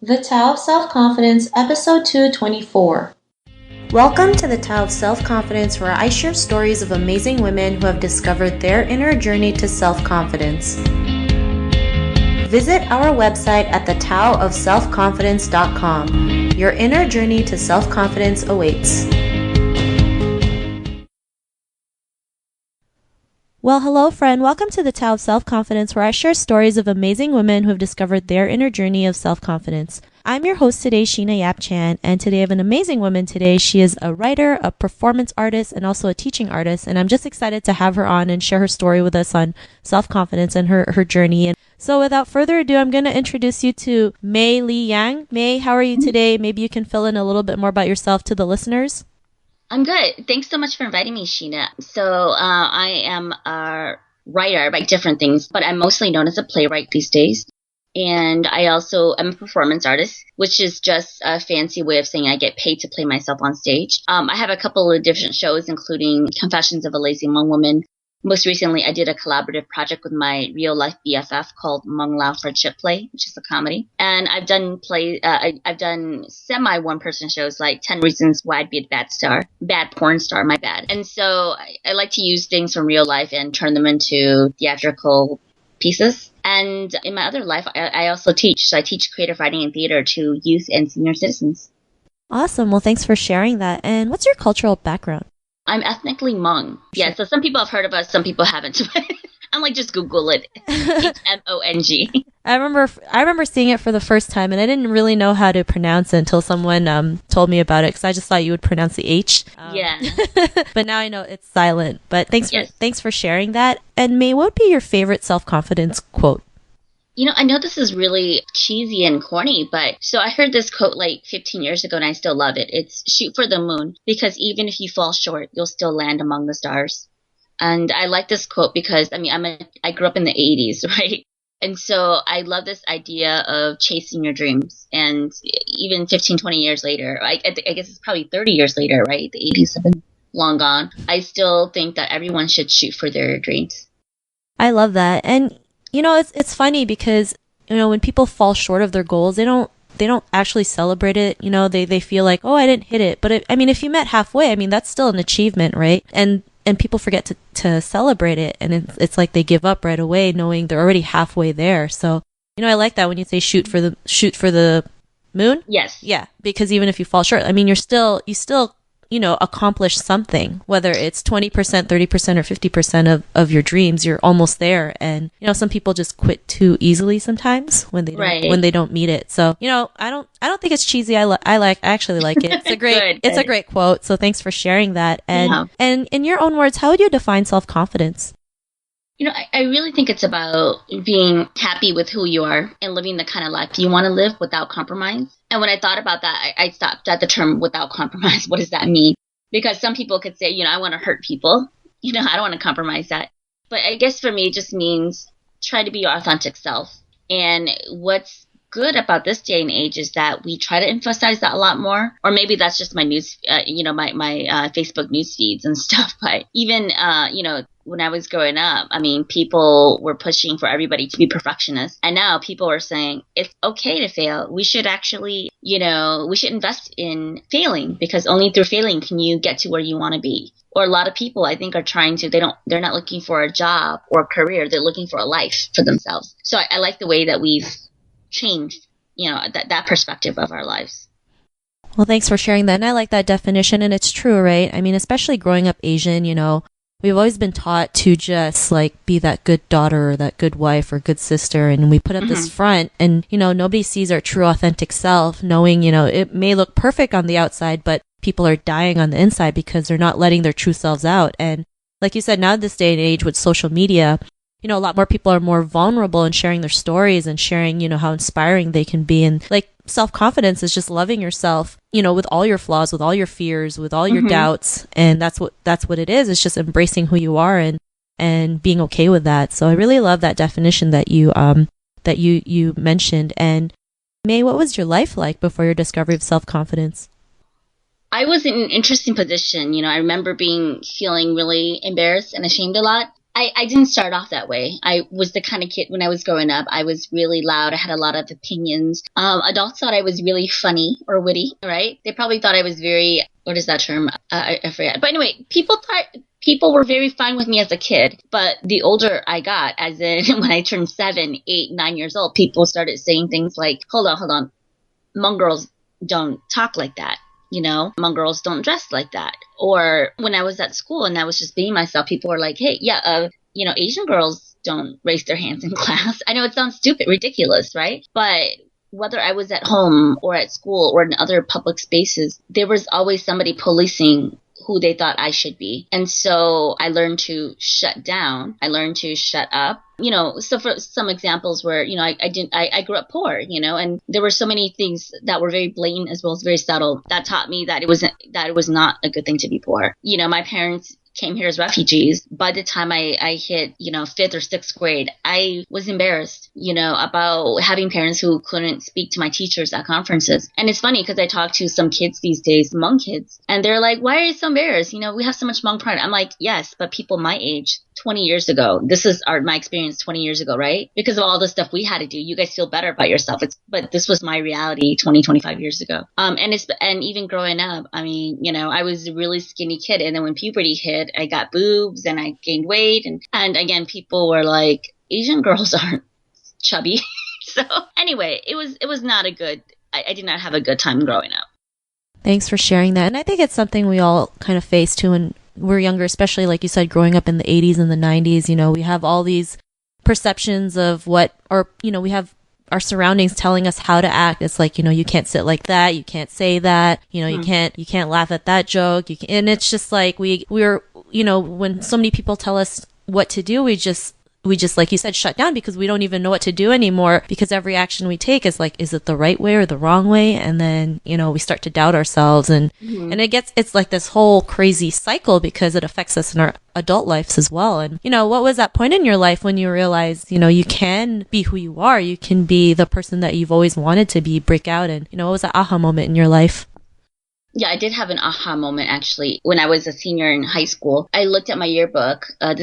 The Tao of Self-Confidence, Episode 224. Welcome to the Tao of Self-Confidence, where I share stories of amazing women who have discovered their inner journey to self-confidence. Visit our website at thetaoofselfconfidence.com. Your inner journey to self-confidence awaits. Well, hello, friend. Welcome to the Tao of Self-Confidence, where I share stories of amazing women who have discovered their inner journey of self-confidence. I'm your host today, Sheena Yap Chan, and today I have an amazing woman today. She is a writer, a performance artist, and also a teaching artist, and I'm just excited to have her on and share her story with us on self-confidence and her journey. And so without further ado, I'm going to introduce you to May Lee Yang. May, how are you today? Maybe you can fill in a little bit more about yourself to the listeners. I'm good. Thanks so much for inviting me, Sheena. So I am a writer, write different things, but I'm mostly known as a playwright these days. And I also am a performance artist, which is just a fancy way of saying I get paid to play myself on stage. I have a couple of different shows, including Confessions of a Lazy Hmong Woman. Most recently, I did a collaborative project with my real-life BFF called Hmong-language Friendship Play, which is a comedy. And I've done I've done semi-one-person shows like 10 Reasons Why I'd Be a Bad Porn Star, my bad. And so I like to use things from real life and turn them into theatrical pieces. And in my other life, I also teach. So I teach creative writing and theater to youth and senior citizens. Awesome. Well, thanks for sharing that. And what's your cultural background? I'm ethnically Hmong. Yeah, so some people have heard of us, some people haven't. I'm like, just Google it. Hmong. I remember seeing it for the first time, and I didn't really know how to pronounce it until someone told me about it, because I just thought you would pronounce the H. Yeah. But now I know it's silent. But thanks for sharing that. And May, what would be your favorite self-confidence quote? You know, I know this is really cheesy and corny, but so I heard this quote like 15 years ago and I still love it. It's shoot for the moon, because even if you fall short, you'll still land among the stars. And I like this quote because, I mean, I grew up in the 80s, right? And so I love this idea of chasing your dreams. And even 15, 20 years later, I guess it's probably 30 years later, right? The 80s have been long gone. I still think that everyone should shoot for their dreams. I love that. And you know, it's funny because, you know, when people fall short of their goals, they don't actually celebrate it. You know, they feel like, oh, I didn't hit it. But if you met halfway, I mean, that's still an achievement, right? And people forget to celebrate it. And it's like they give up right away knowing they're already halfway there. So, you know, I like that when you say shoot for the moon. Yes. Yeah. Because even if you fall short, I mean, you still, you know, accomplish something, whether it's 20%, 30%, or 50% of your dreams, you're almost there. And, you know, some people just quit too easily sometimes when they don't meet it. So, you know, I don't think it's cheesy. I actually like it. It's a great, it's a great quote. So thanks for sharing that. And, and in your own words, how would you define self-confidence? You know, I really think it's about being happy with who you are and living the kind of life you want to live without compromise. And when I thought about that, I stopped at the term without compromise. What does that mean? Because some people could say, you know, I want to hurt people. You know, I don't want to compromise that. But I guess for me, it just means try to be your authentic self. And what's good about this day and age is that we try to emphasize that a lot more. Or maybe that's just my news, my Facebook news feeds and stuff. But even, when I was growing up, I mean, people were pushing for everybody to be perfectionists. And now people are saying it's okay to fail. We should actually, we should invest in failing, because only through failing can you get to where you want to be. Or a lot of people, I think, are they're not looking for a job or a career. They're looking for a life for themselves. So I like the way that we've changed, that perspective of our lives. Well, thanks for sharing that. And I like that definition. And it's true, right? I mean, especially growing up Asian, you know, we've always been taught to just like be that good daughter or that good wife or good sister. And we put up this front and, you know, nobody sees our true authentic self, knowing, you know, it may look perfect on the outside, but people are dying on the inside because they're not letting their true selves out. And like you said, now this day and age with social media, you know, a lot more people are more vulnerable in sharing their stories and sharing, you know, how inspiring they can be. And like self-confidence is just loving yourself, you know, with all your flaws, with all your fears, with all your doubts. And that's what it is. It's just embracing who you are and being okay with that. So I really love that definition that you mentioned. And May, what was your life like before your discovery of self-confidence? I was in an interesting position. You know, I remember feeling really embarrassed and ashamed a lot. I didn't start off that way. I was the kind of kid when I was growing up. I was really loud. I had a lot of opinions. Adults thought I was really funny or witty, right? They probably thought I was very, what is that term? I forget. But anyway, people were very fine with me as a kid. But the older I got, as in when I turned 7, 8, 9 years old, people started saying things like, hold on. Hmong girls don't talk like that. Hmong girls don't dress like that. Or when I was at school and I was just being myself, people were like, hey, yeah, Asian girls don't raise their hands in class. I know it sounds stupid, ridiculous, right? But whether I was at home or at school or in other public spaces, there was always somebody policing who they thought I should be. And so I learned to shut down. I learned to shut up. So for some examples where, I grew up poor, and there were so many things that were very blatant as well as very subtle that taught me that it was not a good thing to be poor. My parents came here as refugees. By the time I hit, 5th or 6th grade, I was embarrassed, about having parents who couldn't speak to my teachers at conferences. And it's funny because I talk to some kids these days, Hmong kids, and they're like, why are you so embarrassed? We have so much Hmong pride. I'm like, yes, but people my age, 20 years ago, this is my experience 20 years ago, right? Because of all the stuff we had to do, you guys feel better about yourself. But this was my reality 20, 25 years ago. And even growing up, I was a really skinny kid. And then when puberty hit, I got boobs and I gained weight. And again, people were like, Asian girls aren't chubby. So anyway, it was not I did not have a good time growing up. Thanks for sharing that. And I think it's something we all kind of face too when we're younger, especially like you said, growing up in the 80s and the 90s. We have all these perceptions of we have our surroundings telling us how to act. It's like, you can't sit like that, you can't say that, you can't laugh at that joke. And it's just like we're when so many people tell us what to do, we just, like you said, shut down because we don't even know what to do anymore, because every action we take is like, is it the right way or the wrong way? And then, we start to doubt ourselves and it's like this whole crazy cycle because it affects us in our adult lives as well. And, what was that point in your life when you realized, you can be who you are, you can be the person that you've always wanted to be, break out? And, what was that aha moment in your life? Yeah, I did have an aha moment actually when I was a senior in high school. I looked at my yearbook. I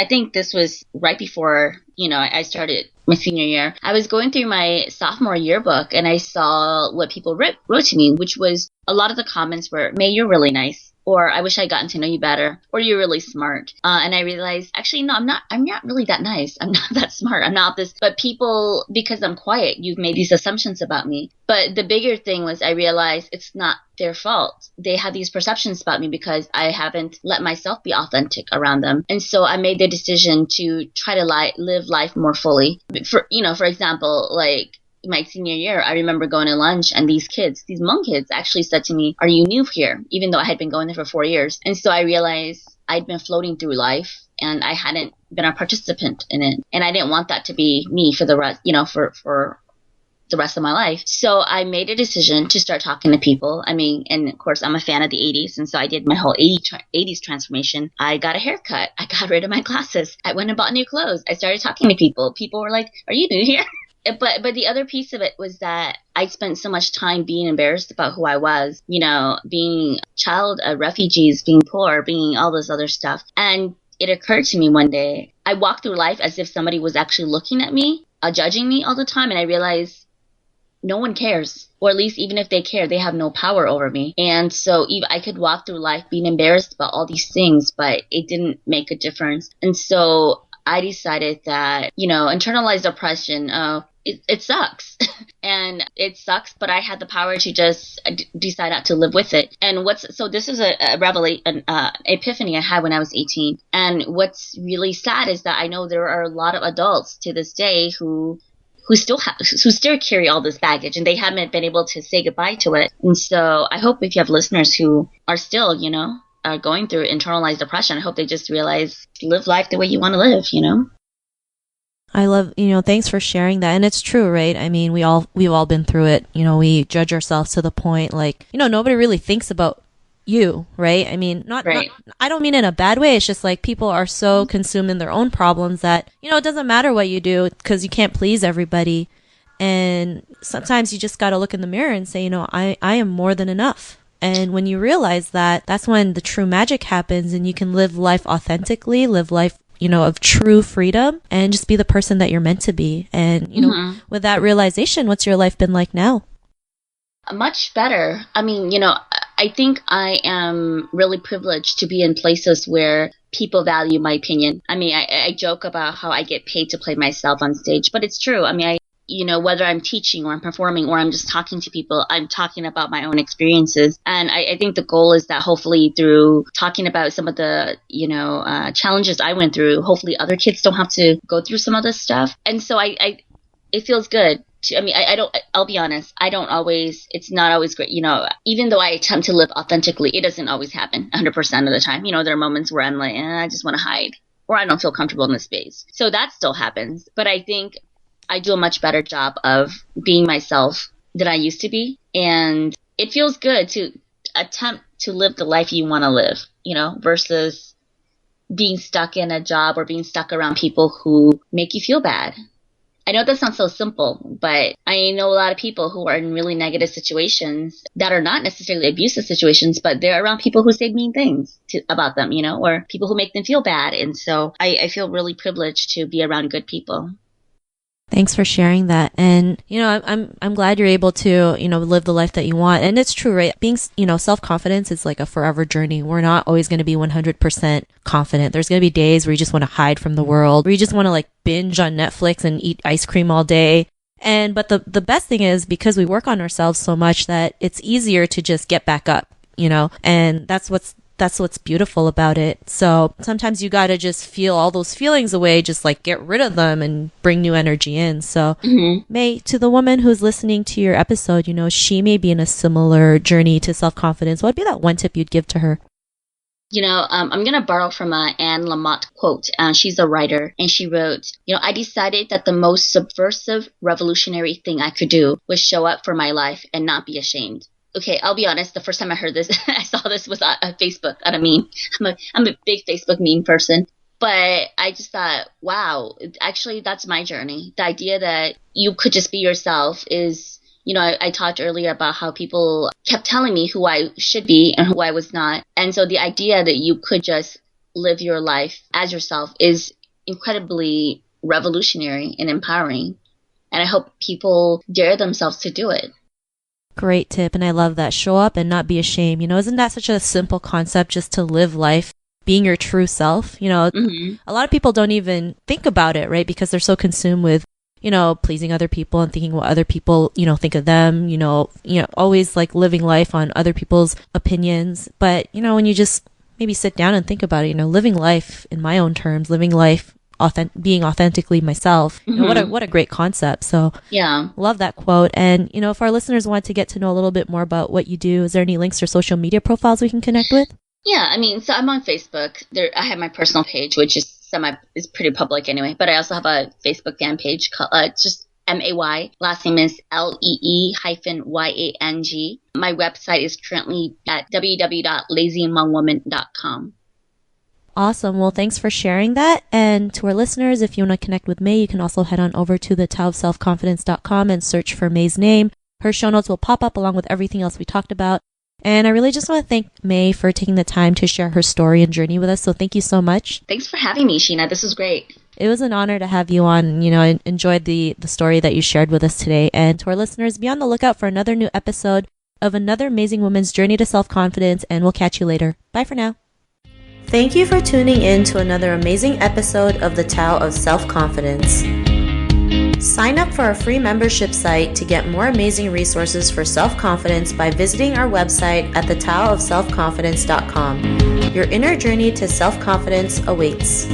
think this was right before, I started my senior year. I was going through my sophomore yearbook and I saw what people wrote to me, which was a lot of the comments were, May, you're really nice. Or I wish I'd gotten to know you better, or you're really smart. And I realized, actually, no, I'm not really that nice. I'm not that smart. I'm not this. But people, because I'm quiet, you've made these assumptions about me. But the bigger thing was I realized it's not their fault. They have these perceptions about me because I haven't let myself be authentic around them. And so I made the decision to try to live life more fully. For example, like, my senior year, I remember going to lunch and these Hmong kids actually said to me, are you new here? Even though I had been going there for 4 years. And so I realized I'd been floating through life and I hadn't been a participant in it. And I didn't want that to be me for the rest, for the rest of my life. So I made a decision to start talking to people. And of course, I'm a fan of the 80s. And so I did my whole 80s transformation. I got a haircut. I got rid of my glasses. I went and bought new clothes. I started talking to people. People were like, are you new here? But the other piece of it was that I spent so much time being embarrassed about who I was, being a child of refugees, being poor, being all this other stuff. And it occurred to me one day, I walked through life as if somebody was actually looking at me, judging me all the time. And I realized no one cares, or at least even if they care, they have no power over me. And so I could walk through life being embarrassed about all these things, but it didn't make a difference. And so I decided that, internalized oppression, it sucks. And it sucks, but I had the power to just decide not to live with it. And so this is an epiphany I had when I was 18. And what's really sad is that I know there are a lot of adults to this day who still carry all this baggage and they haven't been able to say goodbye to it. And so I hope if you have listeners who are still, are going through internalized depression, I hope they just realize, live life the way you want to live, I love, thanks for sharing that. And it's true, right? I mean, we've all been through it. We judge ourselves to the point like, nobody really thinks about you, right? I mean, right. I don't mean in a bad way. It's just like people are so consumed in their own problems that, it doesn't matter what you do because you can't please everybody. And sometimes you just got to look in the mirror and say, I am more than enough. And when you realize that, that's when the true magic happens and you can live life authentically, live life of true freedom and just be the person that you're meant to be. And, with that realization, what's your life been like now? Much better. I mean, I think I am really privileged to be in places where people value my opinion. I mean, I joke about how I get paid to play myself on stage, but it's true. I mean, whether I'm teaching or I'm performing or I'm just talking to people, I'm talking about my own experiences. And I think the goal is that hopefully through talking about some of the, challenges I went through, hopefully other kids don't have to go through some of this stuff. And so it feels good. I'll be honest, it's not always great. Even though I attempt to live authentically, it doesn't always happen 100% of the time. There are moments where I'm like, I just want to hide, or I don't feel comfortable in the space. So that still happens. But I think I do a much better job of being myself than I used to be. And it feels good to attempt to live the life you want to live, versus being stuck in a job or being stuck around people who make you feel bad. I know that sounds so simple, but I know a lot of people who are in really negative situations that are not necessarily abusive situations, but they're around people who say mean things about them, or people who make them feel bad. And so I feel really privileged to be around good people. Thanks for sharing that. And, I'm glad you're able to, live the life that you want. And it's true, right? Being, self-confidence is like a forever journey. We're not always going to be 100% confident. There's going to be days where you just want to hide from the world, where you just want to binge on Netflix and eat ice cream all day. But the best thing is, because we work on ourselves so much, that it's easier to just get back up, and that's what's beautiful about it. So sometimes you got to just feel all those feelings away, just get rid of them and bring new energy in. So May, to the woman who's listening to your episode, she may be in a similar journey to self-confidence. What would be that one tip you'd give to her? I'm going to borrow from Anne Lamott quote. She's a writer, and she wrote, I decided that the most subversive, revolutionary thing I could do was show up for my life and not be ashamed. Okay, I'll be honest. The first time I heard this, I saw this was on Facebook, on a meme. I'm a big Facebook meme person. But I just thought, wow, actually, that's my journey. The idea that you could just be yourself is, I talked earlier about how people kept telling me who I should be and who I was not. And so the idea that you could just live your life as yourself is incredibly revolutionary and empowering. And I hope people dare themselves to do it. Great tip. And I love that. Show up and not be ashamed. Isn't that such a simple concept, just to live life being your true self? A lot of people don't even think about it, right? Because they're so consumed with, pleasing other people and thinking what other people, think of them, always living life on other people's opinions. But, when you just maybe sit down and think about it, living life in my own terms, living life being authentically myself. What a great concept. So yeah, love that quote. And if our listeners want to get to know a little bit more about what you do, is there any links or social media profiles we can connect with? Yeah, so I'm on Facebook. I have my personal page, which is pretty public anyway. But I also have a Facebook fan page called just MAY. Last name is LEE-YANG. My website is currently at www.lazyhmongwoman.com. Awesome. Well, thanks for sharing that. And to our listeners, if you want to connect with May, you can also head on over to the taoofselfconfidence.com and search for May's name. Her show notes will pop up along with everything else we talked about. And I really just want to thank May for taking the time to share her story and journey with us. So thank you so much. Thanks for having me, Sheena. This was great. It was an honor to have you on. I enjoyed the story that you shared with us today. And to our listeners, be on the lookout for another new episode of another amazing woman's journey to self-confidence. And we'll catch you later. Bye for now. Thank you for tuning in to another amazing episode of the Tao of Self-Confidence. Sign up for our free membership site to get more amazing resources for self-confidence by visiting our website at thetaoofselfconfidence.com. Your inner journey to self-confidence awaits.